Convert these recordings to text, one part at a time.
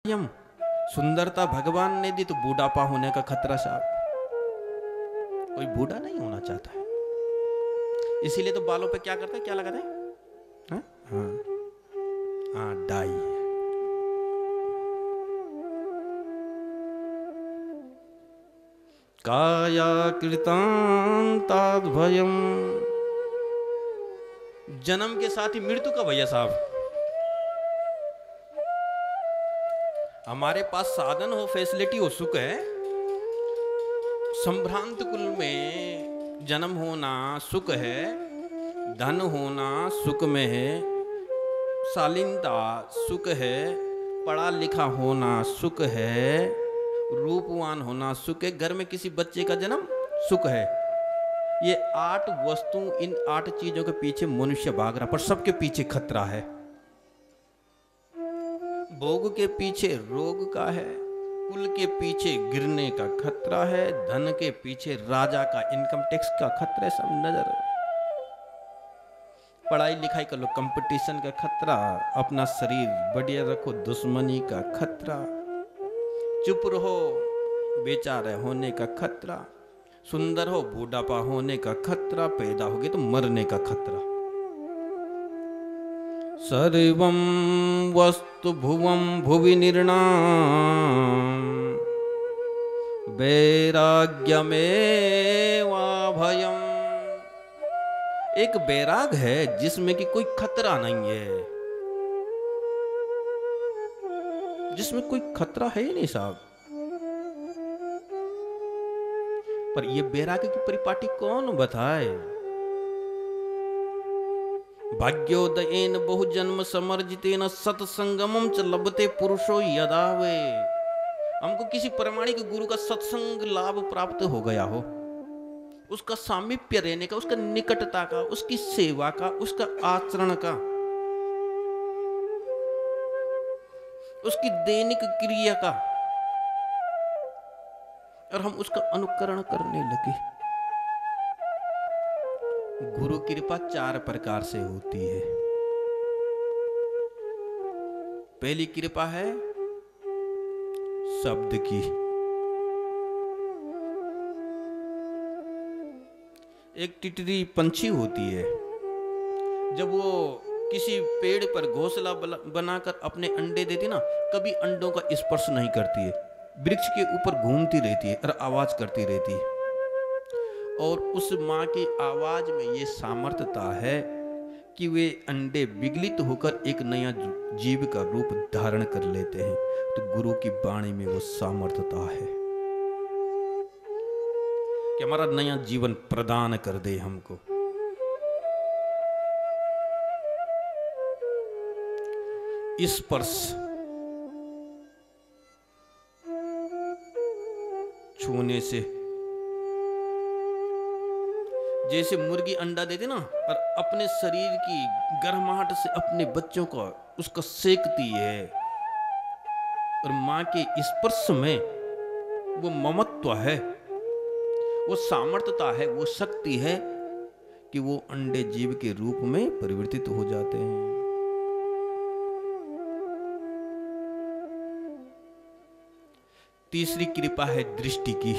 यम सुंदरता भगवान ने दी तो बूढ़ापा होने का खतरा साहब। कोई बूढ़ा नहीं होना चाहता है, इसीलिए तो बालों पे क्या करते हैं, क्या लगाते हैं? हाँ हाँ हाँ, डाई। काया कृतांताद भयम, जन्म के साथ ही मृत्यु का भैया साहब। हमारे पास साधन हो, फैसिलिटी हो, सुख है। संभ्रांत कुल में जन्म होना सुख है, धन होना सुख में है, शालीनता सुख है, पढ़ा लिखा होना सुख है, रूपवान होना सुख है, घर में किसी बच्चे का जन्म सुख है। ये 8 वस्तु, इन 8 चीजों के पीछे मनुष्य भाग रहा, पर सबके पीछे खतरा है। भोग के पीछे रोग का है, कुल के पीछे गिरने का खतरा है, धन के पीछे राजा का इनकम टैक्स का खतरा है, सब नजर। पढ़ाई लिखाई कर लो, कंपटीशन का खतरा, अपना शरीर बढ़िया रखो, दुश्मनी का खतरा, चुप रहो बेचारे होने का खतरा, सुंदर हो बूढ़ापा होने का खतरा, पैदा होगे तो मरने का खतरा। सर्वं वस्तु भुवं भुवि निर्णाम वैराग्यमेवाभयम्। एक बैराग है जिसमें कि कोई खतरा नहीं है, जिसमें कोई खतरा है ही नहीं साहब। पर ये बैराग की परिपाटी कौन बताए? भाग्योदयेन बहुजन्म समर्जितेन सत्संगमं च लभते पुरुषो यदा वे। हमको किसी प्रमाणिक गुरु का सत्संग लाभ प्राप्त हो गया हो, उसका सामीप्य रहने का, उसका निकटता का, उसकी सेवा का, उसका आचरण का, उसकी दैनिक क्रिया का, और हम उसका अनुकरण करने लगे। गुरु कृपा 4 प्रकार से होती है। पहली कृपा है शब्द की। एक टिटरी पंछी होती है, जब वो किसी पेड़ पर घोंसला बनाकर अपने अंडे देती ना, कभी अंडों का स्पर्श नहीं करती है, वृक्ष के ऊपर घूमती रहती है और आवाज करती रहती है। और उस माँ की आवाज में ये सामर्थ्यता है कि वे अंडे विगलित होकर एक नया जीव का रूप धारण कर लेते हैं। तो गुरु की वाणी में वो सामर्थ्यता है कि हमारा नया जीवन प्रदान कर दे हमको। स्पर्श, छूने से, जैसे मुर्गी अंडा देती ना और अपने शरीर की गर्माहट से अपने बच्चों को उसका सेकती है, और मां के स्पर्श में वो ममत्व है, वो सामर्थ्यता है, वो शक्ति है कि वो अंडे जीव के रूप में परिवर्तित हो जाते हैं। तीसरी कृपा है दृष्टि की,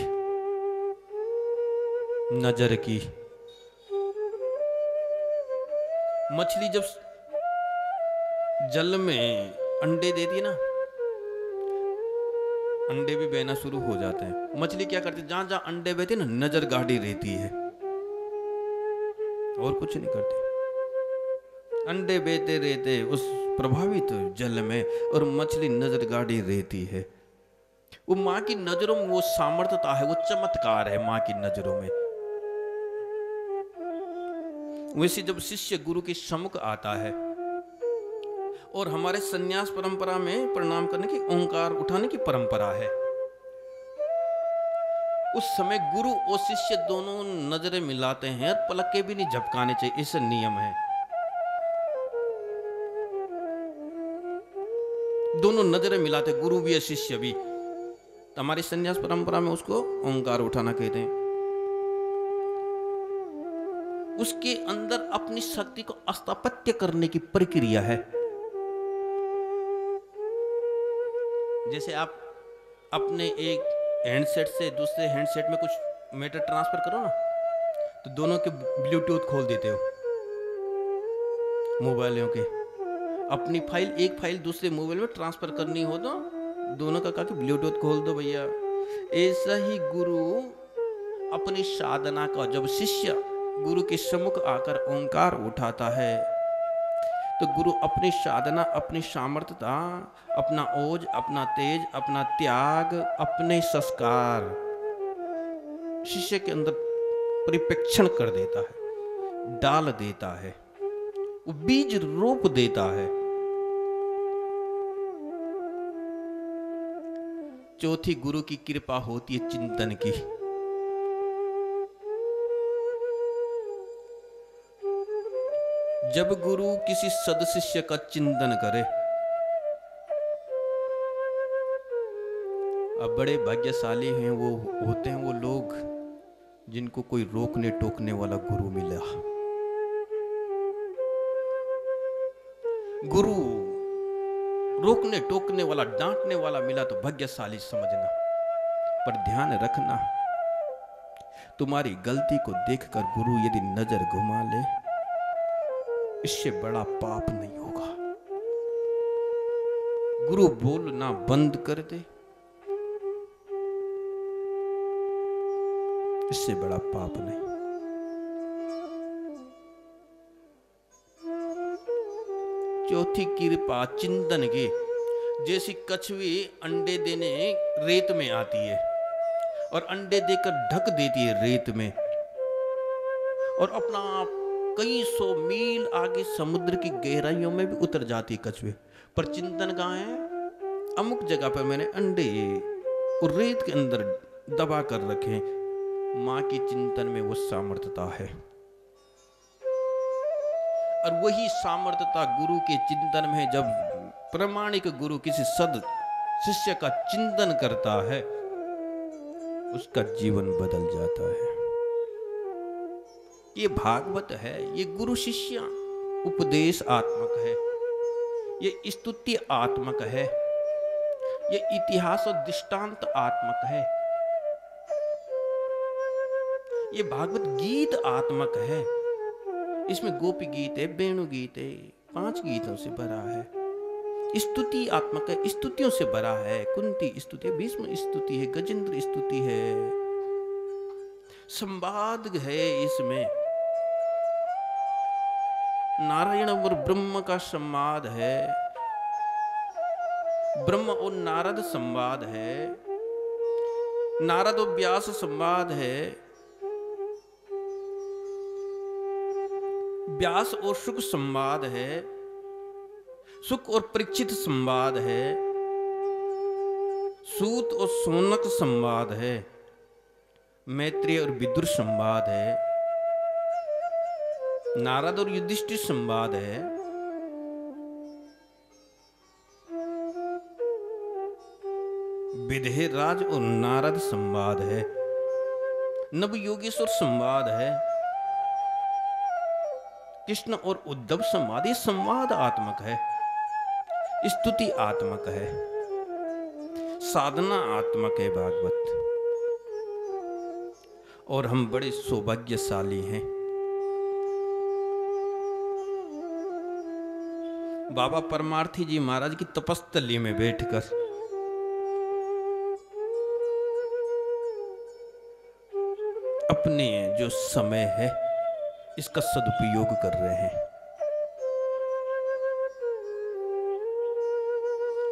नजर की। मछली जब जल में अंडे देती है ना, अंडे भी बहना शुरू हो जाते हैं। मछली क्या करती है, जहां जहां अंडे बहते ना, नजर गाड़ी रहती है और कुछ नहीं करती। अंडे बहते रहते उस प्रभावित जल में और मछली नजर गाड़ी रहती है। वो माँ की नजरों में वो सामर्थ्यता है, वो चमत्कार है माँ की नजरों में। वैसे जब शिष्य गुरु के सम्मुख आता है, और हमारे सन्यास परंपरा में प्रणाम करने की, ओंकार उठाने की परंपरा है, उस समय गुरु और शिष्य दोनों नजरें मिलाते हैं और पलकें भी नहीं झपकाने चाहिए, ऐसा नियम है। दोनों नजरें मिलाते, गुरु भी है शिष्य भी। तो हमारी सन्यास परंपरा में उसको ओंकार उठाना कहते हैं। उसके अंदर अपनी शक्ति को स्थापत्य करने की प्रक्रिया है। जैसे आप अपने एक हैंडसेट से दूसरे हैंडसेट में कुछ मैटर ट्रांसफर करो ना, तो दोनों के ब्लूटूथ खोल देते हो मोबाइलों के। अपनी फाइल, एक फाइल दूसरे मोबाइल में ट्रांसफर करनी हो तो दोनों का कहा ब्लूटूथ खोल दो भैया। ऐसा ही गुरु अपनी साधना का जब शिष्य गुरु के सम्मुख आकर ओंकार उठाता है, तो गुरु अपनी साधना, अपनी सामर्थ्यता, अपना ओज, अपना तेज, अपना त्याग, अपने संस्कार शिष्य के अंदर परिपेक्षण कर देता है, डाल देता है, वो बीज रोप देता है। चौथी गुरु की कृपा होती है चिंतन की। जब गुरु किसी सदशिष्य का चिंतन करे, अब बड़े भाग्यशाली हैं वो होते हैं वो लोग जिनको कोई रोकने टोकने वाला गुरु मिला। गुरु रोकने टोकने वाला, डांटने वाला मिला तो भाग्यशाली समझना। पर ध्यान रखना, तुम्हारी गलती को देखकर गुरु यदि नजर घुमा ले, इससे बड़ा पाप नहीं होगा। गुरु बोलना बंद कर दे, इससे बड़ा पाप नहीं। चौथी कृपा चिंतन की। जैसी कछुई अंडे देने रेत में आती है और अंडे देकर ढक देती है रेत में, और अपना कई सौ मील आगे समुद्र की गहराइयों में भी उतर जाती है कछुए, पर चिंतन कहाँ है? अमुक जगह पर मैंने अंडे और रेत के अंदर दबा कर रखे। मां की चिंतन में वो सामर्थ्यता है, और वही सामर्थ्यता गुरु के चिंतन में। जब प्रामाणिक गुरु किसी सद शिष्य का चिंतन करता है, उसका जीवन बदल जाता है। ये भागवत है, ये गुरु शिष्य उपदेश आत्मक है, ये स्तुति आत्मक है, ये इतिहास और दृष्टांत आत्मक है, ये भागवत गीत आत्मक है। इसमें गोपी गीत है, वेणु गीत है, 5 गीतों से भरा है। स्तुति आत्मक है, स्तुतियों से भरा है। कुंती स्तुति है, भीष्म स्तुति है, गजेंद्र स्तुति है, संवाद है इसमें। नारायण और ब्रह्म का संवाद है, ब्रह्म और नारद संवाद है, नारद और व्यास संवाद है, व्यास और शुक संवाद है, शुक और परीक्षित संवाद है, सूत और सोनक संवाद है, मैत्रेय और विदुर संवाद है, नारद और युधिष्ठिर संवाद है, विदेहराज और नारद संवाद है, नव योगेश्वर संवाद है, कृष्ण और उद्धव संवाद। ये संवाद आत्मक है, स्तुति आत्मक है, साधना आत्मक है भागवत। और हम बड़े सौभाग्यशाली हैं। बाबा परमार्थी जी महाराज की तपस्थली में बैठकर अपने जो समय है इसका सदुपयोग कर रहे हैं।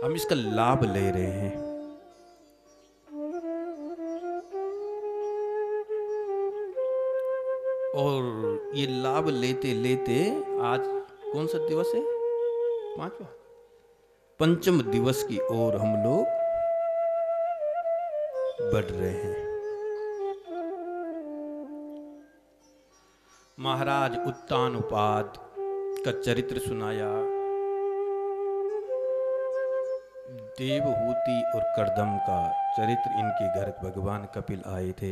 हम इसका लाभ ले रहे हैं। और ये लाभ लेते लेते आज कौन सा दिवस है? 5वां, पंचम दिवस की ओर हम लोग बढ़ रहे हैं। महाराज उत्तानपाद का चरित्र सुनाया, देवहूति और कर्दम का चरित्र। इनके घर भगवान कपिल आए थे।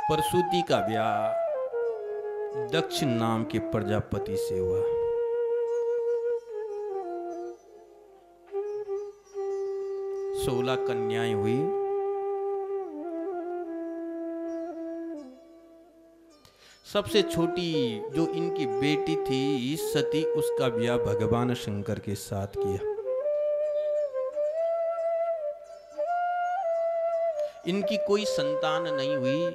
परशुति का ब्याह दक्ष नाम के प्रजापति से हुआ। 16 कन्याएं हुई। सबसे छोटी जो इनकी बेटी थी सती, उसका ब्याह भगवान शंकर के साथ किया। इनकी कोई संतान नहीं हुई।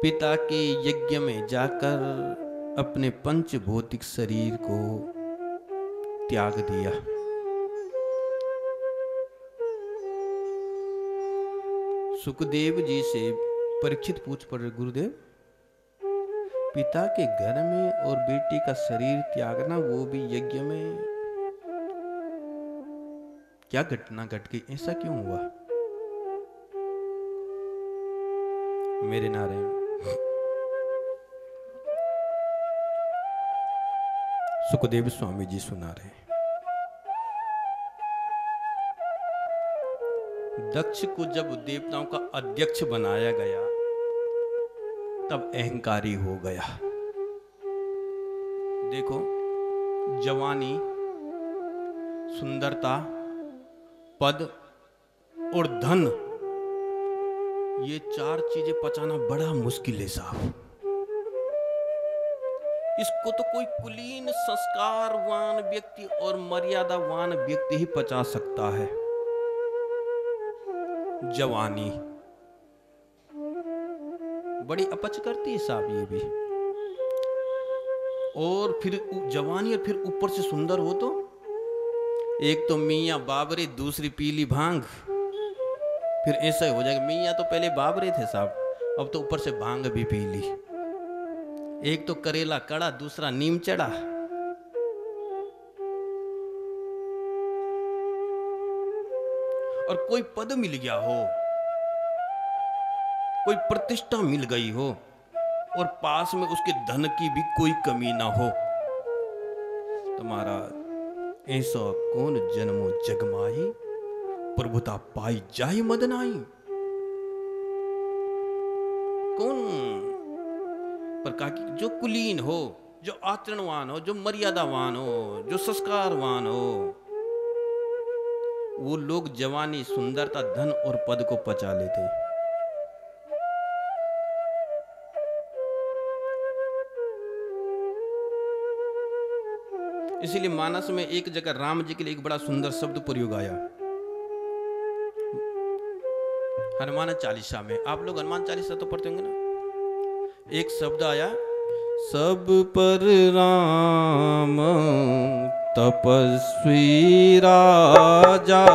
पिता के यज्ञ में जाकर अपने पंचभौतिक शरीर को त्याग दिया। सुखदेव जी से परीक्षित पूछ पड़े, गुरुदेव पिता के घर में और बेटी का शरीर त्यागना, वो भी यज्ञ में, क्या घटना घट गई, ऐसा क्यों हुआ? मेरे नारायण सुखदेव स्वामी जी सुना रहे। दक्ष को जब देवताओं का अध्यक्ष बनाया गया तब अहंकारी हो गया। देखो, जवानी, सुंदरता, पद और धन, ये 4 चीजें पचाना बड़ा मुश्किल है साहब। इसको तो कोई कुलीन, संस्कारवान व्यक्ति और मर्यादावान व्यक्ति ही पचा सकता है। जवानी बड़ी अपच करती है साहब ये भी। और फिर जवानी, और फिर ऊपर से सुंदर हो तो एक तो मियाँ बाबरे, दूसरी पीली भांग। फिर ऐसा हो जाएगा, मियाँ तो पहले बाबरे थे साहब, अब तो ऊपर से भांग भी पी ली। एक तो करेला कड़ा, दूसरा नीम चढ़ा। और कोई पद मिल गया हो, कोई प्रतिष्ठा मिल गई हो, और पास में उसके धन की भी कोई कमी ना हो, तुम्हारा ऐसा कौन जन्मो जगमाई, प्रभुता पाई जाय मदनाई। कौन प्रकार की, जो कुलीन हो, जो आचरणवान हो, जो मर्यादावान हो, जो संस्कारवान हो, वो लोग जवानी, सुंदरता, धन और पद को पचा लेते। इसीलिए मानस में एक जगह राम जी के लिए एक बड़ा सुंदर शब्द प्रयोग आया, हनुमान चालीसा में। आप लोग हनुमान चालीसा तो पढ़ते होंगे ना। एक शब्द आया, सब पर राम तपस्वी राजा,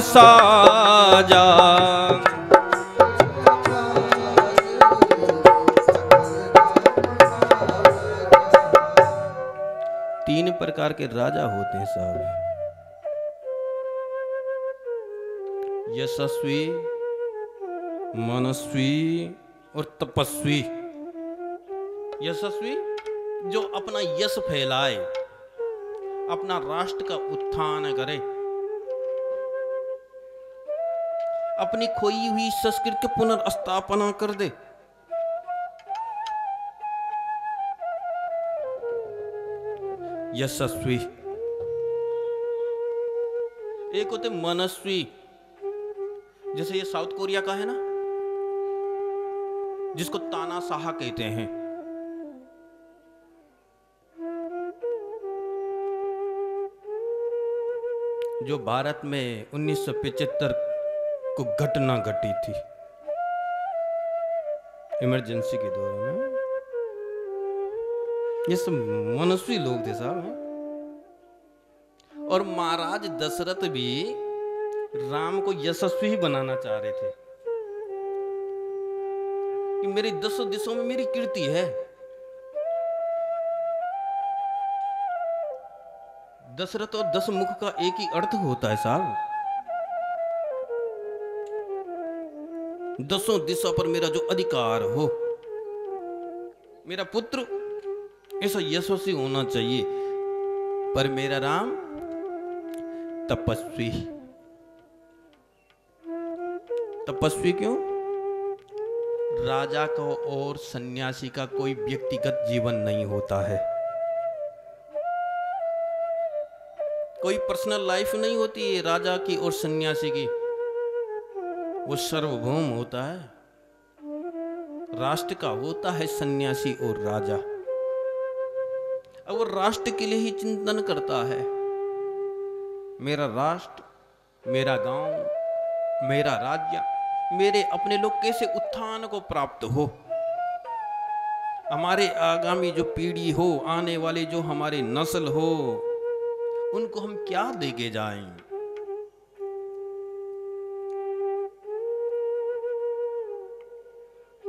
साजा। तीन प्रकार के राजा होते हैं साहब, यशस्वी, मनस्वी और तपस्वी। यशस्वी जो अपना यश फैलाए, अपना राष्ट्र का उत्थान करे, अपनी खोई हुई संस्कृति की पुनर्स्थापना कर दे। यशस्वी। एक होते मनस्वी, जैसे ये साउथ कोरिया का है ना, जिसको तानाशाह कहते हैं। जो भारत में 1975 को घटना घटी थी, इमरजेंसी के दौरान में, ये सब मनस्वी लोग थे साहब। और महाराज दशरथ भी राम को यशस्वी ही बनाना चाह रहे थे कि मेरी 10 दिशों में मेरी कीर्ति है। दशरथ और 10 मुख का एक ही अर्थ होता है साहब। 10 दिशा पर मेरा जो अधिकार हो, मेरा पुत्र ऐसा यशस्वी होना चाहिए, पर मेरा राम तपस्वी। तपस्वी क्यों? राजा का और सन्यासी का कोई व्यक्तिगत जीवन नहीं होता है, कोई पर्सनल लाइफ नहीं होती है राजा की और सन्यासी की। वो सार्वभौम होता है, राष्ट्र का होता है सन्यासी और राजा। अब वो राष्ट्र के लिए ही चिंतन करता है, मेरा राष्ट्र, मेरा गांव, मेरा राज्य, मेरे अपने लोग कैसे उत्थान को प्राप्त हो, हमारे आगामी जो पीढ़ी हो, आने वाले जो हमारे नस्ल हो, उनको हम क्या देके जाएं।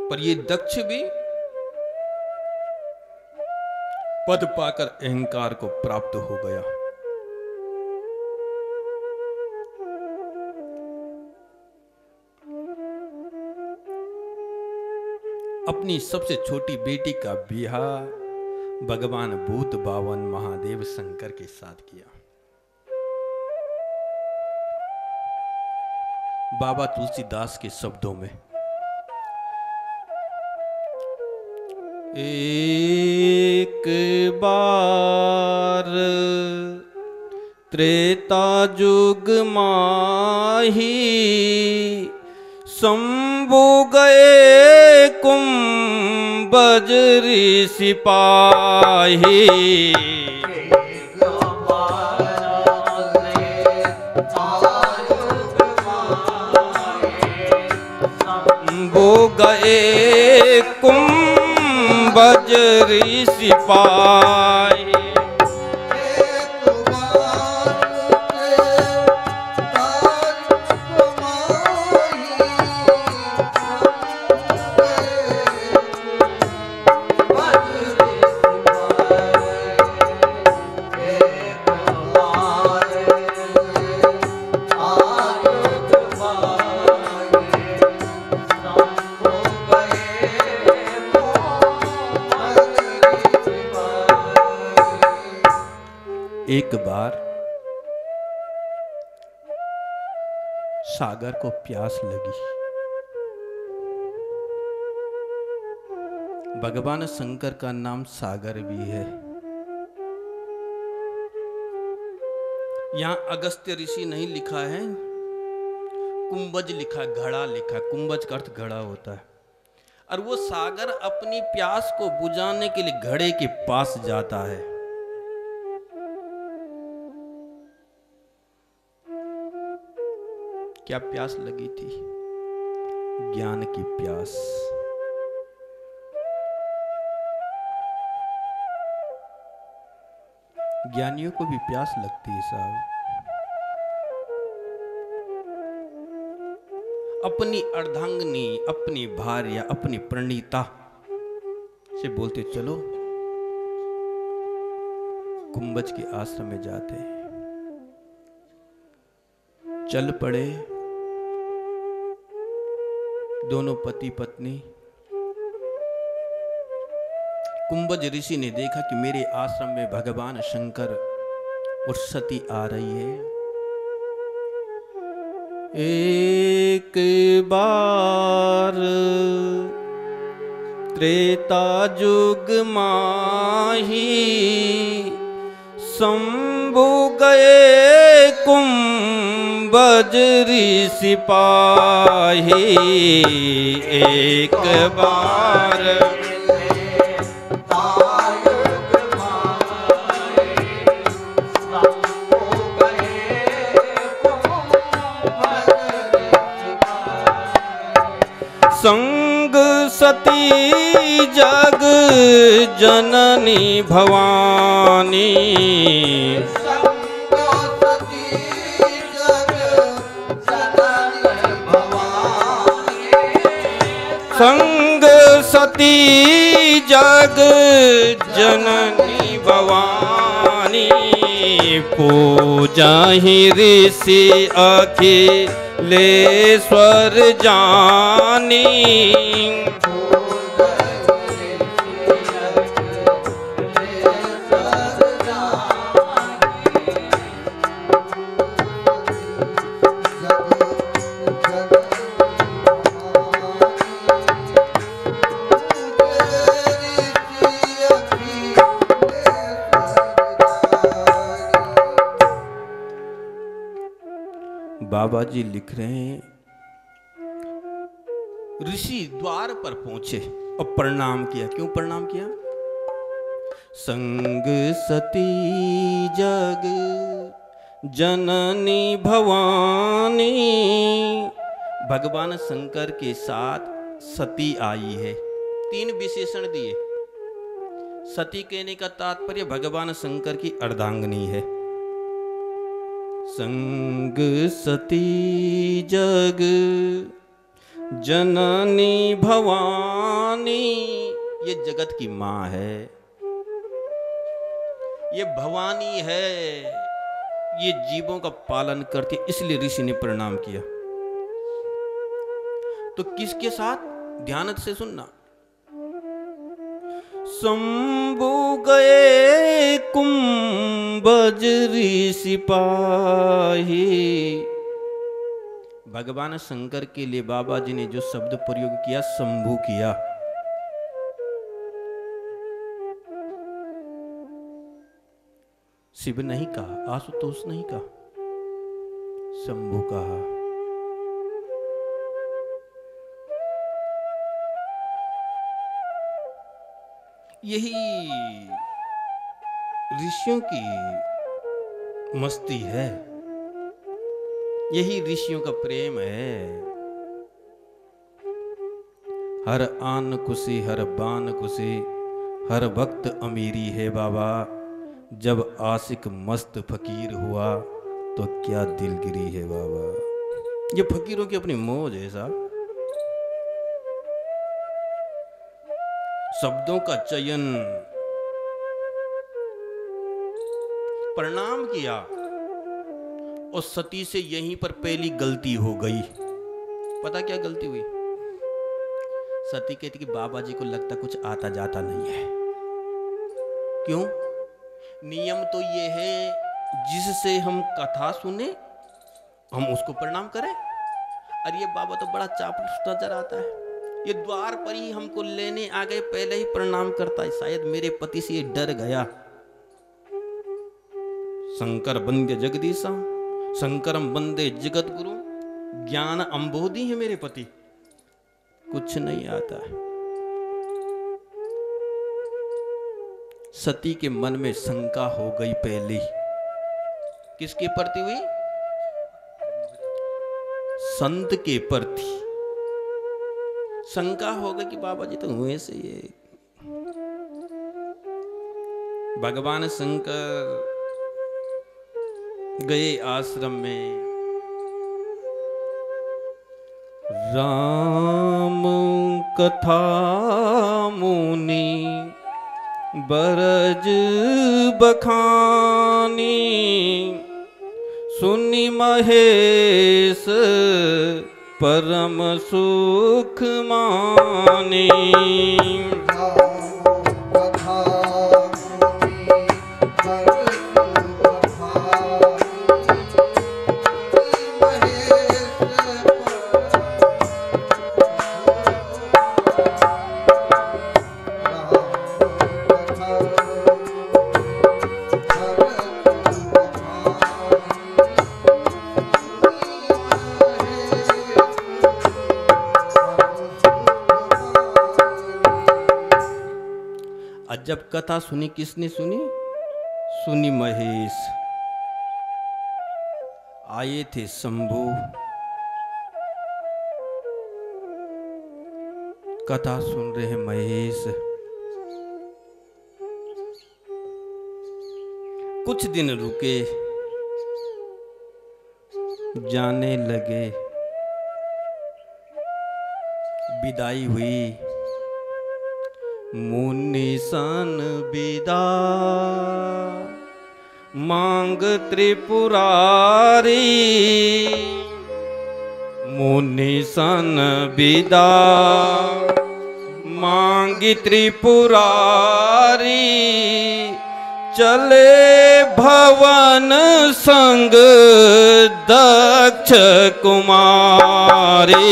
पर ये दक्ष भी पद पाकर अहंकार को प्राप्त हो गया। अपनी सबसे छोटी बेटी का ब्याह भगवान भूत बावन महादेव शंकर के साथ किया। बाबा तुलसीदास के शब्दों में, एक बार त्रेता युग माही शंभु गए कुंभज ऋषि पाही। शंभु गए कुंभज ऋषि पाही। एक बार सागर को प्यास लगी। भगवान शंकर का नाम सागर भी है। यहां अगस्त्य ऋषि नहीं लिखा है, कुंभज लिखा, घड़ा लिखा। कुंभज का अर्थ घड़ा होता है। और वो सागर अपनी प्यास को बुझाने के लिए घड़े के पास जाता है। क्या प्यास लगी थी? ज्ञान की प्यास। ज्ञानियों को भी प्यास लगती है साहब। अपनी अर्धांगिनी, अपनी भार्या, अपनी प्रणीता से बोलते चलो कुंभज के आश्रम में जाते। चल पड़े दोनों पति पत्नी। कुंभज ऋषि ने देखा कि मेरे आश्रम में भगवान शंकर और सती आ रही है। एक बार त्रेता युग माही शंभु गए कुंभज ऋषि पाही। एक बार संग सती जग जननी भवानी। संग सती जग जननी भवानी पूजाहि ऋषि अखिलेश्वर जानी। बाबा जी लिख रहे हैं, ऋषि द्वार पर पहुंचे और प्रणाम किया। क्यों प्रणाम किया? संग सती जग जननी भवानी। भगवान शंकर के साथ सती आई है। 3 विशेषण दिए। सती कहने का तात्पर्य भगवान शंकर की अर्धांगिनी है। संग सती जग जननी भवानी, ये जगत की माँ है, ये भवानी है, ये जीवों का पालन करती है, इसलिए ऋषि ने प्रणाम किया। तो किसके साथ? ध्यान से सुनना। शंभु गए कुंभज ऋषि पाही। भगवान शंकर के लिए बाबा जी ने जो शब्द प्रयोग किया, शंभु किया। शिव नहीं कहा, आशुतोष नहीं कहा, शंभु कहा। यही ऋषियों की मस्ती है, यही ऋषियों का प्रेम है। हर आन खुशी हर बान खुशी, हर वक्त अमीरी है बाबा। जब आशिक मस्त फकीर हुआ तो क्या दिलगिरी है बाबा। ये फकीरों की अपनी मौज है साहब। शब्दों का चयन। प्रणाम किया और सती से यहीं पर पहली गलती हो गई। पता क्या गलती हुई? सती कहती कि बाबा जी को लगता कुछ आता जाता नहीं है। क्यों? नियम तो ये है जिससे हम कथा सुने हम उसको प्रणाम करें। अरे ये बाबा तो बड़ा चापलूस नजर आता है, ये द्वार पर ही हमको लेने आ गए, पहले ही प्रणाम करता है। शायद मेरे पति से ये डर गया। शंकर बंदे जगदीशा, शंकरम बंदे जगत गुरु। ज्ञान अंबोधि है मेरे पति, कुछ नहीं आता है। सती के मन में शंका हो गई पहले। किसके प्रति हुई? संत के प्रति शंका हो गई कि बाबा जी तो हुए से ये। भगवान शंकर गए आश्रम में। राम कथा मुनि बरज बखानी, सुनि महेश परम सुख मानी। जब कथा सुनी, किसने सुनी? सुनी महेश। आए थे शंभु, कथा सुन रहे हैं महेश। कुछ दिन रुके, जाने लगे, विदाई हुई। मुनि सन विदा मांग त्रिपुरारी मुनि सन विदा मांगी त्रिपुरारी चले भवन संग दक्ष कुमारी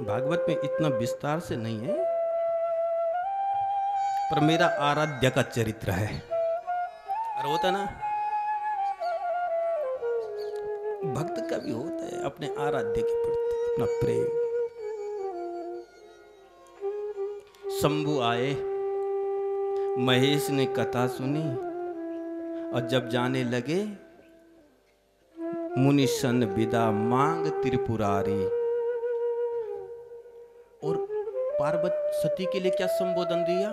भागवत में इतना विस्तार से नहीं है, पर मेरा आराध्य का चरित्र है। और होता ना, भक्त का भी होता है अपने आराध्य के प्रति अपना प्रेम। शंभु आए, महेश ने कथा सुनी और जब जाने लगे मुनि सन विदा मांग त्रिपुरारी। और पार्वती सती के लिए क्या संबोधन दिया?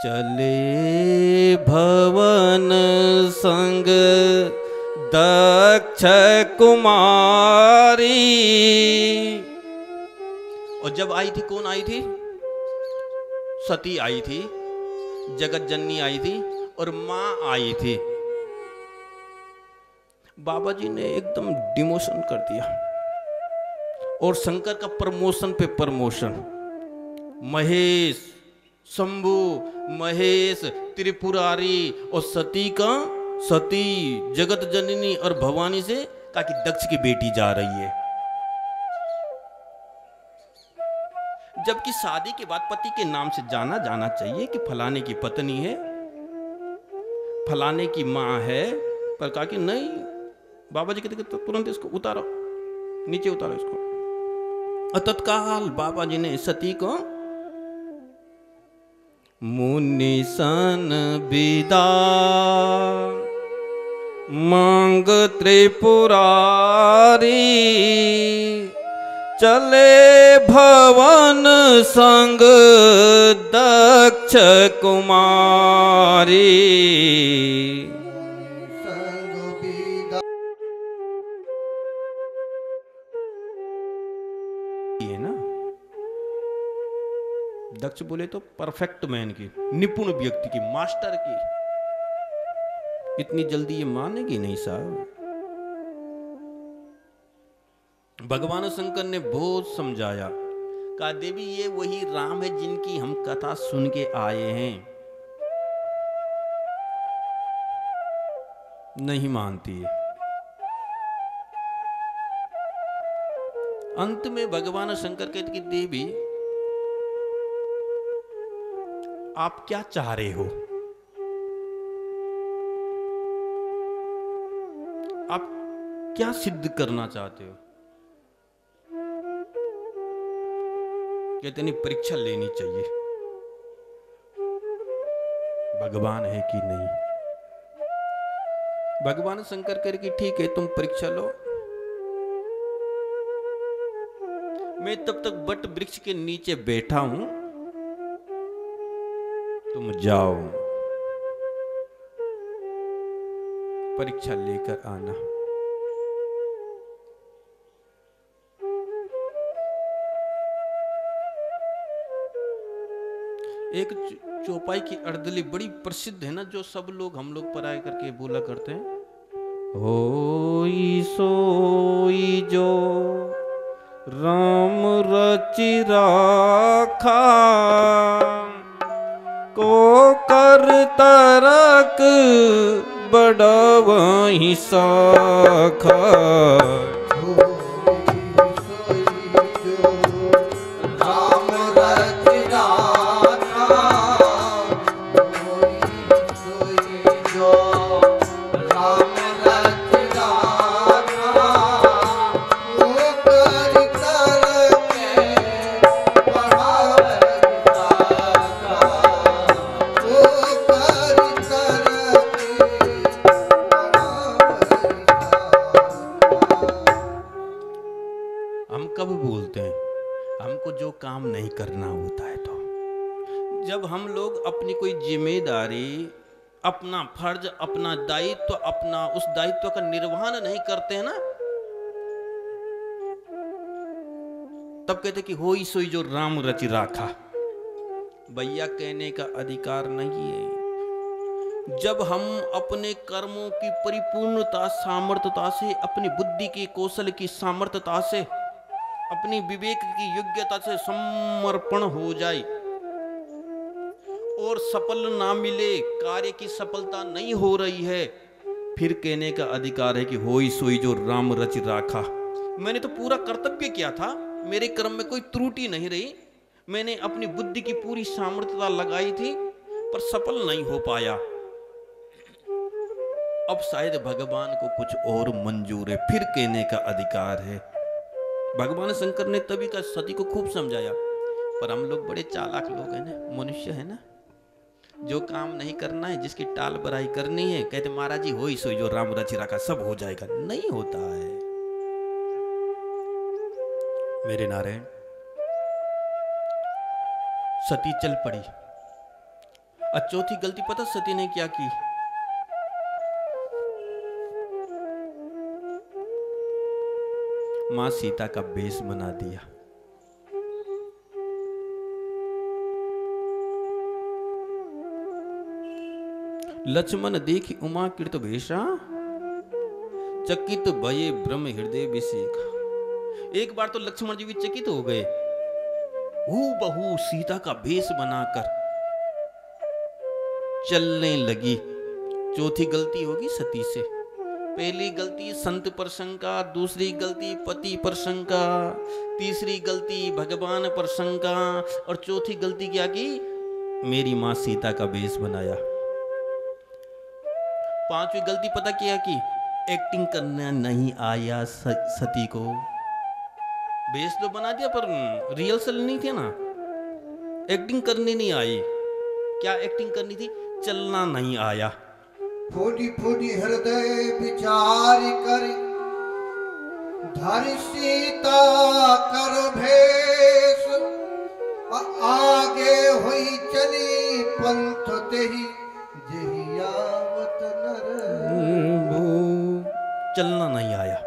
चले भवन संग दक्ष कुमारी। और जब आई थी, कौन आई थी? सती आई थी, जगत जननी आई थी और मां आई थी। बाबा जी ने एकदम डिमोशन कर दिया और शंकर का प्रमोशन पे प्रमोशन। महेश, शंभु, महेश, त्रिपुरारी और सती का सती जगत जननी और भवानी से कहा कि दक्ष की बेटी जा रही है। जबकि शादी के बाद पति के नाम से जाना चाहिए कि फलाने की पत्नी है, फलाने की मां है, पर कहा कि नहीं। बाबा जी कहते तो तुरंत इसको उतारो, नीचे उतारो इसको। और तत्काल बाबा जी ने सती को मुनि सन विदा मांग त्रिपुरारी चले भवन संग दक्ष कुमारी। है ना, दक्ष बोले तो परफेक्ट मैन की, निपुण व्यक्ति की, मास्टर की। इतनी जल्दी ये मानेगी नहीं साहब। भगवान शंकर ने बहुत समझाया, कहा देवी ये वही राम है जिनकी हम कथा सुन के आए हैं। नहीं मानती है। अंत में भगवान शंकर कहते कि देवी आप क्या चाह रहे हो? आप क्या सिद्ध करना चाहते हो? कहते नहीं परीक्षा लेनी चाहिए, भगवान है कि नहीं। भगवान शंकर कह कि ठीक है तुम परीक्षा लो, मैं तब तक बट वृक्ष के नीचे बैठा हूं, तुम जाओ परीक्षा लेकर आना। एक चौपाई की अर्दली बड़ी प्रसिद्ध है ना, जो सब लोग हम लोग पढ़ाई करके बोला करते हैं। होई सोई जो राम रचि राखा, को कर तरक बड़वहि साखा। काम नहीं करना होता है। तो जब हम लोग अपनी कोई जिम्मेदारी, अपना फर्ज, अपना दायित्व, अपना उस दायित्व का निर्वहन नहीं करते हैं ना, तब कहते कि होई सोई जो राम रचि राखा। भैया कहने का अधिकार नहीं है। जब हम अपने कर्मों की परिपूर्णता, सामर्थ्यता से, अपनी बुद्धि की, कौशल की सामर्थ्यता से, अपनी विवेक की योग्यता से समर्पण हो जाए और सफल ना मिले, कार्य की सफलता नहीं हो रही है, फिर कहने का अधिकार है कि होई सोई जो राम रचि राखा। मैंने तो पूरा कर्तव्य किया था, मेरे कर्म में कोई त्रुटि नहीं रही, मैंने अपनी बुद्धि की पूरी सामर्थ्यता लगाई थी, पर सफल नहीं हो पाया। अब शायद भगवान को कुछ और मंजूर है, फिर कहने का अधिकार है। भगवान शंकर ने तभी का सती को खूब समझाया, पर हम लोग बड़े चालाक लोग हैं ना, मनुष्य है ना, जो काम नहीं करना है, जिसकी टाल बराई करनी है, कहते महाराज जी होई सोई जो राम रचि राखा, सब हो जाएगा। नहीं होता है मेरे नारायण। सती चल पड़ी। और चौथी गलती पता सती ने क्या की? मां सीता का भेष बना दिया। लक्ष्मण देखी उमा कृत भेषा, चकित भये ब्रह्म हृदय विषेक। एक बार तो लक्ष्मण जी भी चकित हो गए, हूबहू सीता का भेष बनाकर चलने लगी। चौथी गलती होगी सती से। पहली गलती संत पर शंका, दूसरी गलती पति पर शंका, तीसरी गलती भगवान पर शंका, और चौथी गलती क्या की? मेरी मां सीता का भेष बनाया। पांचवी गलती पता क्या की? एक्टिंग करना नहीं आया सती को। भेष तो बना दिया पर रिहर्सल नहीं थे ना, एक्टिंग करनी नहीं आई। क्या एक्टिंग करनी थी? चलना नहीं आया। फूडी फूडी हृदय विचार कर, धरि सीता कर भेष, आगे हुई चली पंथ तेहि, जेहि आवत नर। चलना नहीं आया।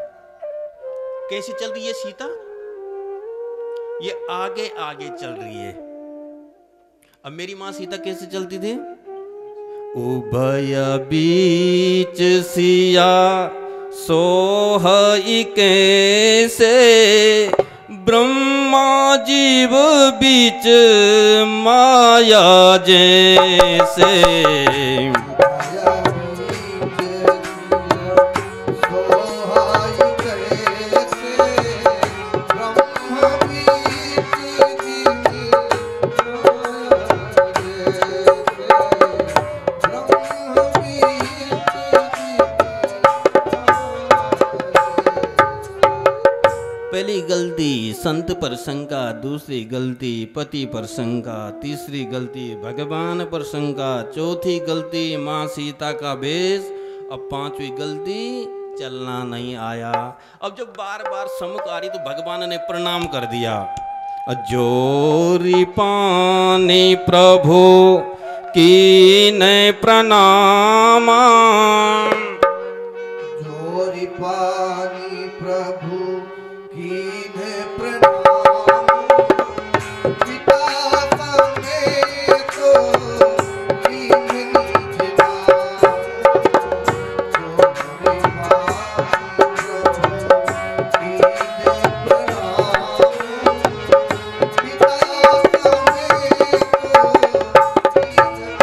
कैसी चल रही है सीता? ये आगे आगे चल रही है। अब मेरी मां सीता कैसे चलती थी? उभय बीच सिया सोहई कैसे, ब्रह्मा जीव बीच माया जैसे। पहली गलती संत पर शंका, दूसरी गलती पति पर शंका, तीसरी गलती भगवान पर शंका, चौथी गलती मां सीता का भेष, अब पांचवी गलती चलना नहीं आया। अब जब बार बार सम्मुख आ रही तो भगवान ने प्रणाम कर दिया। जोरी पानी प्रभु कीने प्रणाम, जोरी पानी प्रभु कीने प्रणाम, पिता समेत कीन्हि निज नाम। जोरी पानी प्रभु कीने प्रणाम, पिता समेत कीन्हि प्रणाम।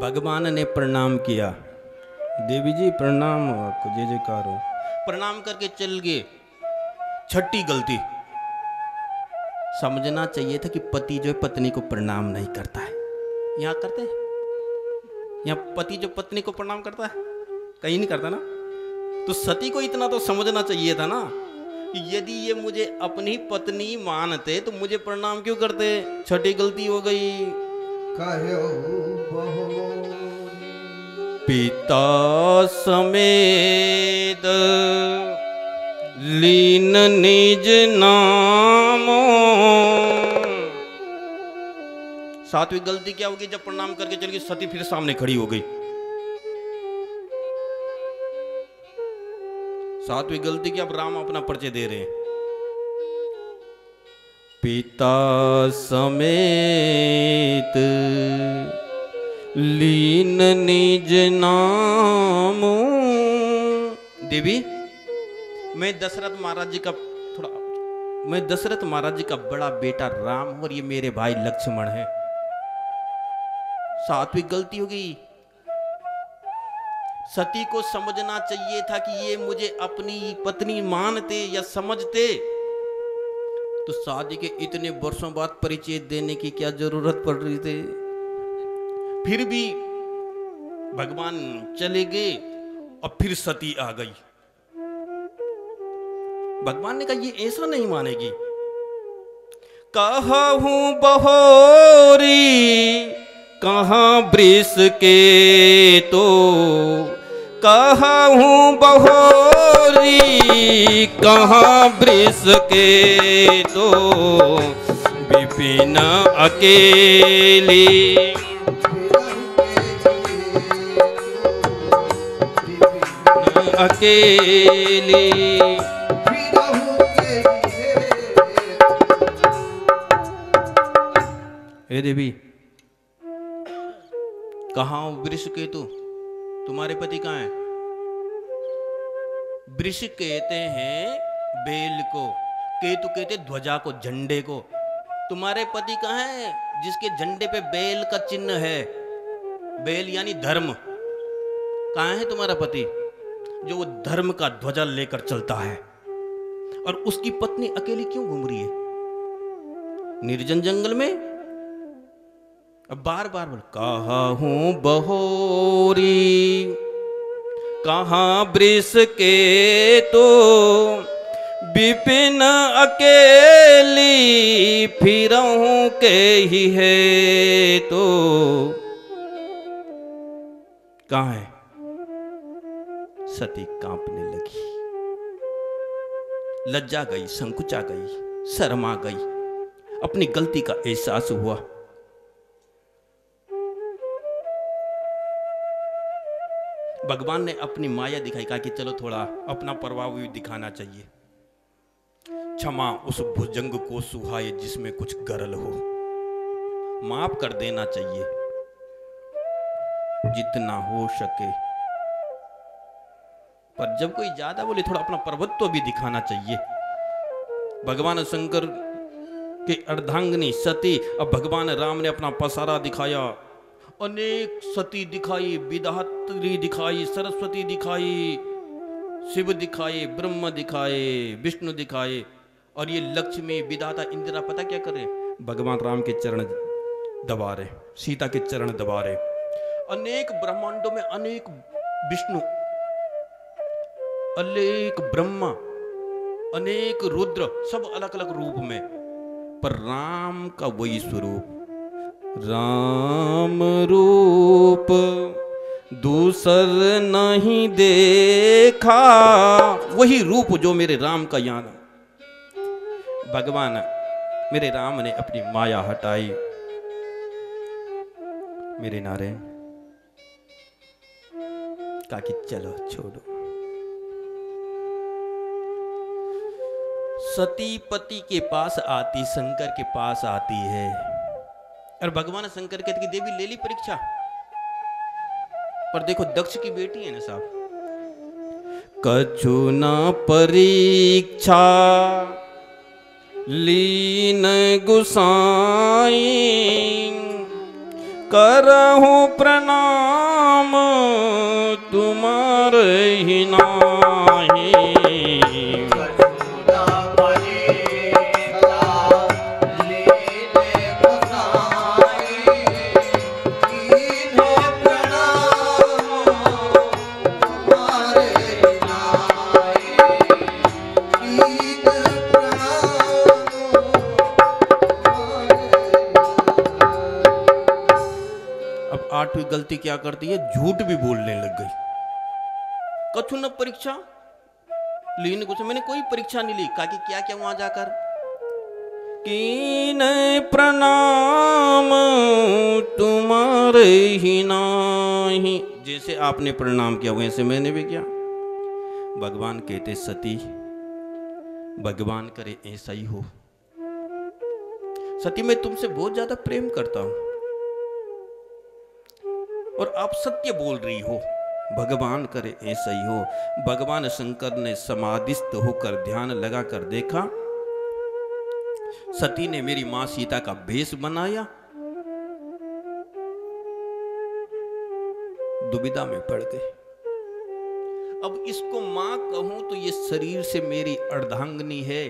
भगवान ने प्रणाम किया। देवी जी प्रणाम हो आपको, जय जयकार हो। प्रणाम करके चल गए। छठी गलती, समझना चाहिए था कि पति जो पत्नी को प्रणाम नहीं करता है। यहाँ करते हैं? यहाँ पति जो पत्नी को प्रणाम करता है? कहीं नहीं करता ना। तो सती को इतना तो समझना चाहिए था ना कि यदि ये मुझे अपनी पत्नी मानते तो मुझे प्रणाम क्यों करते। छठी गलती हो गई। कहो बहु पिता समेत लीन निज नामो। सातवीं गलती क्या होगी? जब प्रणाम करके चल गई सती फिर सामने खड़ी हो गई। सातवीं गलती की अब राम अपना परिचय दे रहे हैं। पिता समेत लीन निज नाम। देवी, मैं दशरथ महाराज जी का बड़ा बेटा राम और ये मेरे भाई लक्ष्मण है। सातवीं गलती हो गई। सती को समझना चाहिए था कि ये मुझे अपनी पत्नी मानते या समझते तो शादी के इतने वर्षों बाद परिचय देने की क्या जरूरत पड़ रही थी। फिर भी भगवान चले गए और फिर सती आ गई। भगवान ने कहा ये ऐसा नहीं मानेगी। कहूं बहोरी कहाँ वृष के तो, कहूं बहोरी कहाँ वृष के तो, विपिन अकेली अकेली। हे देवी, कहाँ वृष केतु? तुम्हारे पति कहाँ है? वृष कहते हैं बेल को, केतु कहते ध्वजा को, झंडे को। तुम्हारे पति कहाँ है जिसके झंडे पे बेल का चिन्ह है? बेल यानी धर्म। कहाँ है तुम्हारा पति जो वो धर्म का ध्वजा लेकर चलता है? और उसकी पत्नी अकेली क्यों घूम रही है निर्जन जंगल में? अब बार बार बोल, कहूं बहोरी कहाँ वृष के तो, विपिन अकेली फिरहूं के ही है तो। कहाँ है? सती कांपने लगी, लज्जा गई, संकुचा गई, शर्मा गई, अपनी गलती का एहसास हुआ। भगवान ने अपनी माया दिखाई, कहा कि चलो थोड़ा अपना प्रभाव भी दिखाना चाहिए। क्षमा उस भुजंग को सुहाए जिसमें कुछ गरल हो, माफ कर देना चाहिए जितना हो सके। पर जब कोई ज्यादा बोले थोड़ा अपना प्रभुत्व भी दिखाना चाहिए। भगवान शंकर के अर्धांगिनी सती, अब भगवान राम ने अपना पसारा दिखाया। अनेक सती दिखाई, विधात्री दिखाई, सरस्वती दिखाई, शिव दिखाए, ब्रह्म दिखाए, विष्णु दिखाए। और ये लक्ष्मी, विधाता, इंदिरा पता क्या कर रहे? भगवान राम के चरण दबा रहे, सीता के चरण दबा रहे। अनेक ब्रह्मांडों में अनेक विष्णु, अनेक ब्रह्मा, अनेक रुद्र, सब अलग अलग रूप में, पर राम का वही स्वरूप, राम रूप दूसर नहीं देखा। वही रूप जो मेरे राम का याद। भगवान मेरे राम ने अपनी माया हटाई। मेरे नारायण कहा कि चलो छोड़ो। सती पति के पास आती, शंकर के पास आती है। और भगवान शंकर कहते कि देवी ले ली परीक्षा, पर देखो दक्ष की बेटी है ना साहब। कछु न परीक्षा लीन गुसाई, करहु प्रणाम तुम्हारे ही नाही। आठवीं गलती क्या करती है? झूठ भी बोलने लग गई। कछु न परीक्षा लीन गुस्से, मैंने कोई परीक्षा नहीं ली। कहा कि क्या क्या वहां जाकर कीन प्रणाम तुम्हारे ही नाही, जैसे आपने प्रणाम किया वैसे मैंने भी किया। भगवान कहते सती भगवान करे ऐसा ही हो। सती मैं तुमसे बहुत ज्यादा प्रेम करता हूं और आप सत्य बोल रही हो, भगवान करे ऐसा ही हो। भगवान शंकर ने समाधिस्थ होकर ध्यान लगाकर देखा, सती ने मेरी मां सीता का भेष बनाया। दुविधा में पड़ गए। अब इसको मां कहूं तो ये शरीर से मेरी अर्धांगिनी है,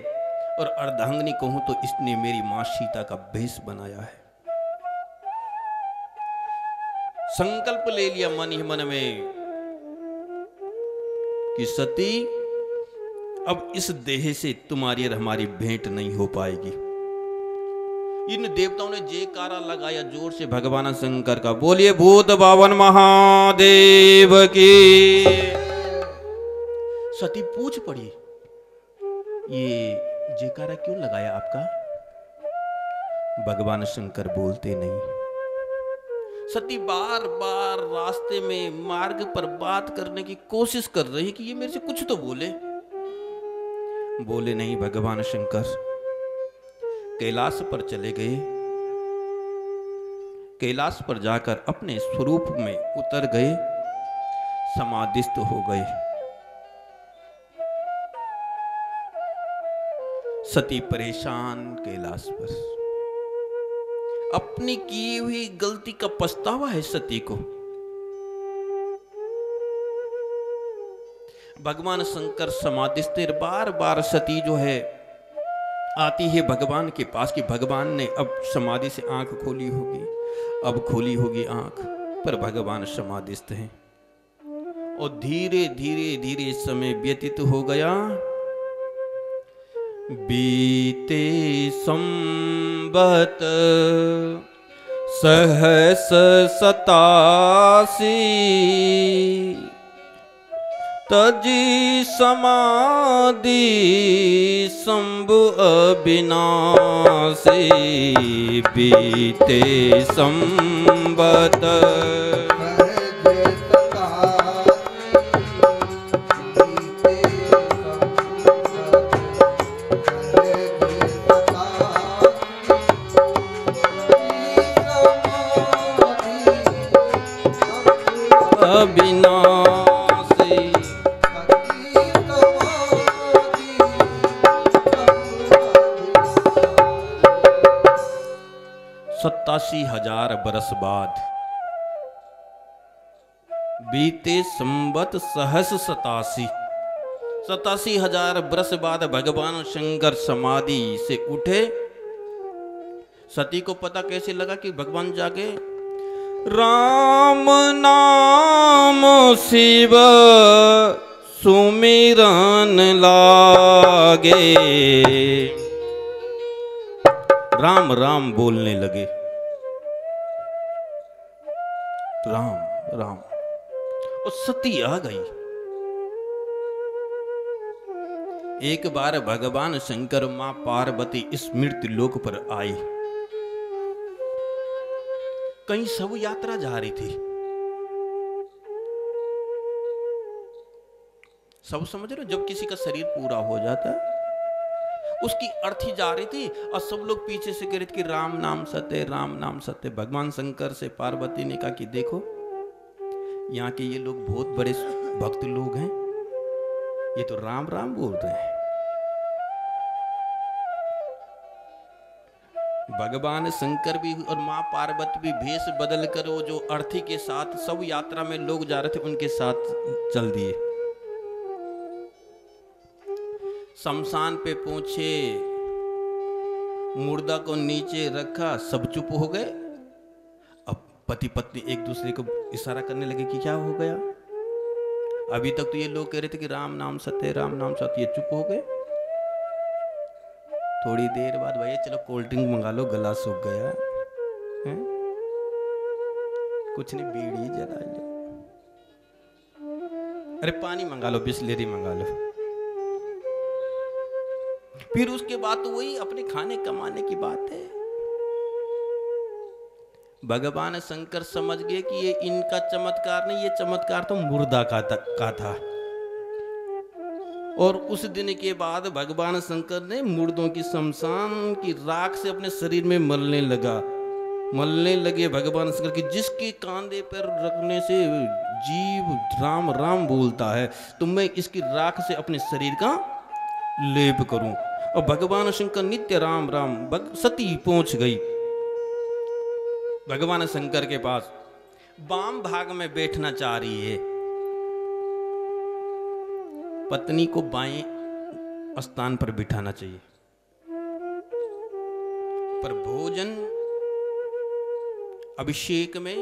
और अर्धांगिनी कहूं तो इसने मेरी मां सीता का भेष बनाया है। संकल्प ले लिया मन ही मन में कि सती अब इस देह से तुम्हारी और हमारी भेंट नहीं हो पाएगी। इन देवताओं ने जयकारा लगाया जोर से भगवान शंकर का, बोलिए भूत बावन महादेव की। सती पूछ पड़ी, ये जयकारा क्यों लगाया आपका? भगवान शंकर बोलते नहीं। सती बार बार रास्ते में मार्ग पर बात करने की कोशिश कर रही कि ये मेरे से कुछ तो बोले। बोले नहीं। भगवान शंकर कैलाश पर चले गए। कैलाश पर जाकर अपने स्वरूप में उतर गए, समाधिस्थ हो गए। सती परेशान कैलाश पर, अपनी की हुई गलती का पछतावा है सती को। भगवान शंकर समाधिस्थ, बार बार सती जो है आती है भगवान के पास कि भगवान ने अब समाधि से आंख खोली होगी, अब खोली होगी आंख, पर भगवान समाधिस्थ हैं। और धीरे धीरे धीरे समय व्यतीत हो गया। बीते संबत सहस 87 तजी समाधि शंभु अविनाशी। बीते संबत अविनाशी। 87,000 बरस बाद, बीते संबत सहस 87, 87,000 बरस बाद भगवान शंकर समाधि से उठे। सती को पता कैसे लगा कि भगवान जागे? राम नाम शिव सुमिरन लागे। राम राम बोलने लगे, राम राम। और सती आ गई। एक बार भगवान शंकर मां पार्वती इस मृत्यु लोक पर आई। कहीं सब यात्रा जा रही थी, सब समझ रहे हो, जब किसी का शरीर पूरा हो जाता है उसकी अर्थी जा रही थी और सब लोग पीछे से कह रहे थे कि राम नाम सत्य, राम नाम सत्य। भगवान शंकर से पार्वती ने कहा कि देखो यहाँ के ये लोग बहुत बड़े भक्त लोग हैं, ये तो राम राम बोल रहे हैं। भगवान शंकर भी और मां पार्वती भी भेष बदल कर वो जो अर्थी के साथ सब यात्रा में लोग जा रहे थे उनके साथ चल दिए। शमशान पे पहुंचे, मुर्दा को नीचे रखा, सब चुप हो गए। अब पति पत्नी एक दूसरे को इशारा करने लगे कि क्या हो गया? अभी तक तो ये लोग कह रहे थे कि राम नाम सत्य, राम नाम सत्य, ये चुप हो गए। थोड़ी देर बाद भैया चलो कोल्ड ड्रिंक मंगा लो, गला सूख गया है? कुछ नहीं, बीड़ी जला लो, अरे पानी मंगा लो, बिस्लेरी मंगा लो। फिर उसके बाद तो वही अपने खाने कमाने की बात है। भगवान शंकर समझ गए कि ये इनका चमत्कार नहीं, ये चमत्कार तो मुर्दा का था। और उस दिन के बाद भगवान शंकर ने मुर्दों की शमशान की राख से अपने शरीर में मलने लगे भगवान शंकर की, जिसके कांधे पर रखने से जीव राम राम बोलता है, तो मैं इसकी राख से अपने शरीर का लेप करूं। और भगवान शंकर नित्य राम राम। सती पहुंच गई भगवान शंकर के पास, वाम भाग में बैठना चाह रही है, पत्नी को बाएं स्थान पर बिठाना चाहिए, पर भोजन अभिषेक में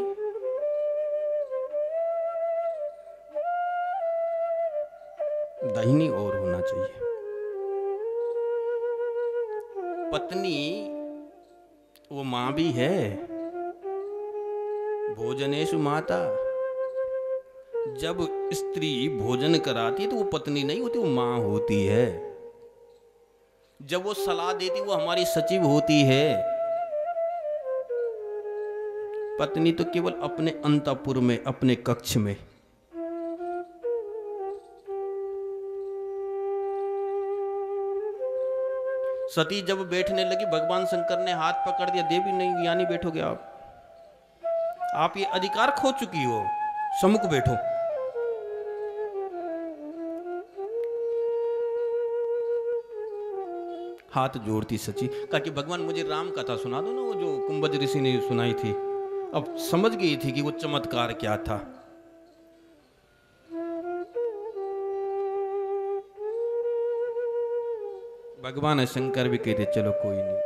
दाहिनी ओर होना चाहिए। पत्नी वो मां भी है, भोजनेषु माता। जब स्त्री भोजन कराती है तो वो पत्नी नहीं होती, वो मां होती है। जब वो सलाह देती वो हमारी सचिव होती है। पत्नी तो केवल अपने अंतःपुर में, अपने कक्ष में। सती जब बैठने लगी, भगवान शंकर ने हाथ पकड़ दिया, देवी नहीं, यहाँ नहीं बैठोगे आप ये अधिकार खो चुकी हो, सम्मुख बैठो। हाथ जोड़ती सची, कहा कि भगवान मुझे राम कथा सुना दो ना, वो जो कुंभज ऋषि ने सुनाई थी। अब समझ गई थी कि वो चमत्कार क्या था। भगवान शंकर भी कहते चलो कोई नहीं।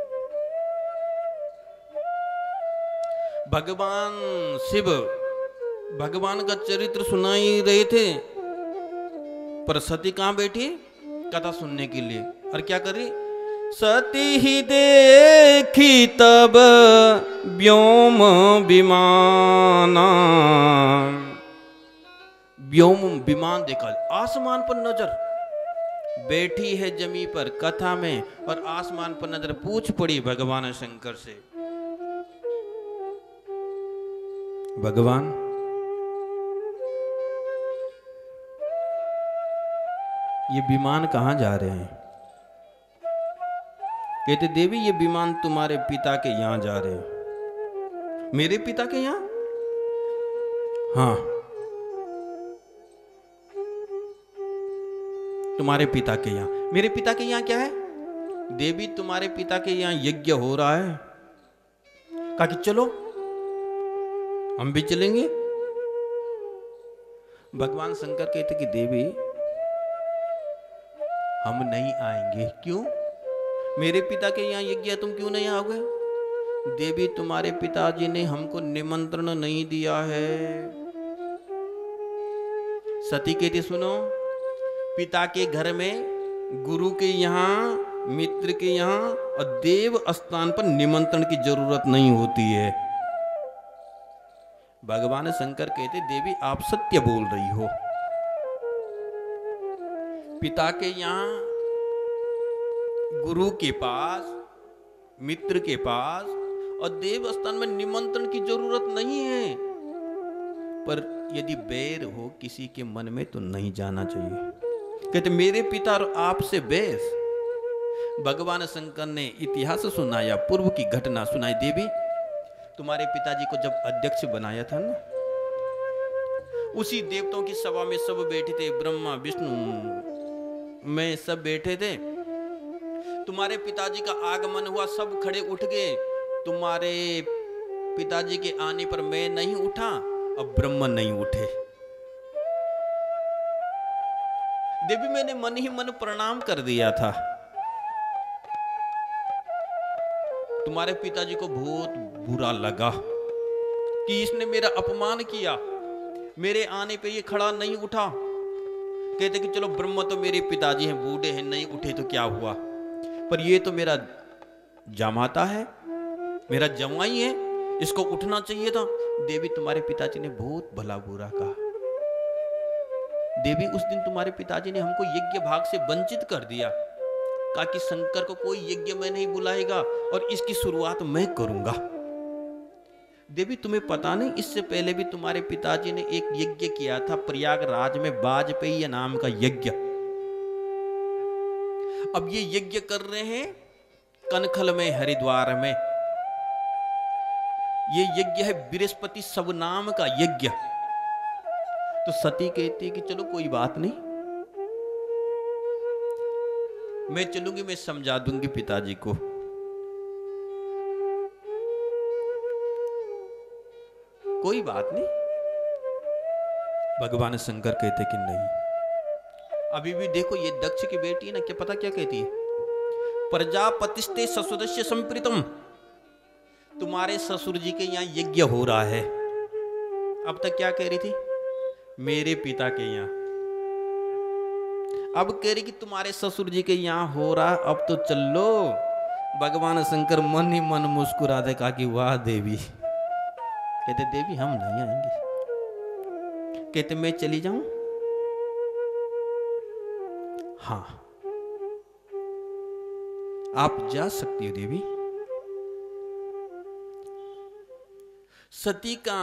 भगवान शिव भगवान का चरित्र सुनाई रहे थे, पर सती कहां बैठी कथा सुनने के लिए, और क्या कर रही? सती ही देखी तब व्योम विमाना, व्योम विमान देखा, आसमान पर नजर, बैठी है जमी पर कथा में और आसमान पर नजर पूछ पड़ी भगवान शंकर से, भगवान ये विमान कहां जा रहे हैं? कहते देवी ये विमान तुम्हारे पिता के यहां जा रहे हैं। मेरे पिता के यहां? हाँ, तुम्हारे पिता के यहां। मेरे पिता के यहां क्या है? देवी तुम्हारे पिता के यहां यज्ञ हो रहा है। कहा कि चलो हम भी चलेंगे। भगवान शंकर कहते कि देवी हम नहीं आएंगे। क्यों? मेरे पिता के यहाँ यज्ञ है, तुम क्यों नहीं आओगे? देवी तुम्हारे पिताजी ने हमको निमंत्रण नहीं दिया है। सती कहती सुनो, पिता के घर में, गुरु के यहाँ, मित्र के यहाँ और देव स्थान पर निमंत्रण की जरूरत नहीं होती है। भगवान शंकर कहते देवी आप सत्य बोल रही हो। पिता के यहाँ, गुरु के पास, मित्र के पास और देव स्थान में निमंत्रण की जरूरत नहीं है, पर यदि बैर हो किसी के मन में तो नहीं जाना चाहिए। कहते मेरे पिता और आपसे बैस। भगवान शंकर ने इतिहास सुनाया, पूर्व की घटना सुनाई। देवी तुम्हारे पिताजी को जब अध्यक्ष बनाया था ना, उसी देवताओं की सभा में सब बैठे थे, ब्रह्मा विष्णु मैं सब बैठे थे। तुम्हारे पिताजी का आगमन हुआ, सब खड़े उठ गए। तुम्हारे पिताजी के आने पर मैं नहीं उठा और ब्रह्मा नहीं उठे। देवी मैंने मन ही मन प्रणाम कर दिया था। तुम्हारे पिताजी को बहुत बुरा लगा कि इसने मेरा अपमान किया, मेरे आने पे ये खड़ा नहीं उठा। कहते कि चलो ब्रह्मा तो मेरे पिताजी हैं, बूढ़े हैं, नहीं उठे तो क्या हुआ, पर ये तो मेरा जामाता है, मेरा जवाई है, इसको उठना चाहिए था। देवी तुम्हारे पिताजी ने बहुत भला बुरा कहा। देवी उस दिन तुम्हारे पिताजी ने हमको यज्ञ भाग से वंचित कर दिया। कहा कि शंकर को कोई यज्ञ में नहीं बुलाएगा और इसकी शुरुआत मैं करूंगा। देवी तुम्हें पता नहीं, इससे पहले भी तुम्हारे पिताजी ने एक यज्ञ किया था प्रयागराज में, वाजपेयी नाम का यज्ञ। अब ये यज्ञ कर रहे हैं कनखल में, हरिद्वार में। ये यज्ञ है बृहस्पति सब नाम का यज्ञ। तो सती कहती है कि चलो कोई बात नहीं, मैं चलूंगी, मैं समझा दूंगी पिताजी को। कोई बात नहीं। भगवान शंकर कहते कि नहीं। अभी भी देखो ये दक्ष की बेटी है ना, क्या पता क्या कहती है, प्रजापतिस्ते ससुरस्य संप्रीतम, तुम्हारे ससुर जी के यहाँ यज्ञ हो रहा है। अब तक क्या कह रही थी, मेरे पिता के यहाँ। अब कह रही कि तुम्हारे ससुर जी के यहाँ हो रहा, अब तो चलो। भगवान शंकर मन ही मन मुस्कुराते कहा कि वाह देवी। कहते देवी हम नहीं आएंगे। कहते मैं चली जाऊं? हाँ आप जा सकती हो देवी। सती का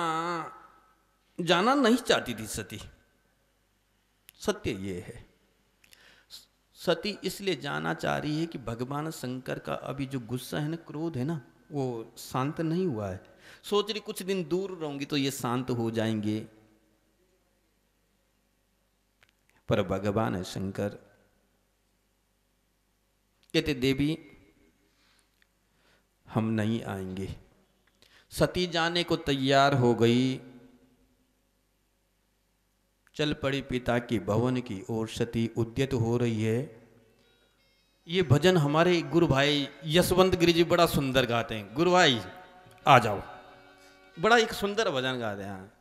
जाना नहीं चाहती थी सती, सत्य ये है। सती इसलिए जाना चाह रही है कि भगवान शंकर का अभी जो गुस्सा है ना, क्रोध है ना, वो शांत नहीं हुआ है। सोच रही कुछ दिन दूर रहूंगी तो ये शांत हो जाएंगे। पर भगवान शंकर कहते देवी हम नहीं आएंगे। सती जाने को तैयार हो गई, चल पड़ी पिता की भवन की ओर। सती उद्यत हो रही है। ये भजन हमारे गुरु भाई यशवंत गिरी जी बड़ा सुंदर गाते हैं। गुरु भाई आ जाओ, बड़ा एक सुंदर भजन गाते हैं।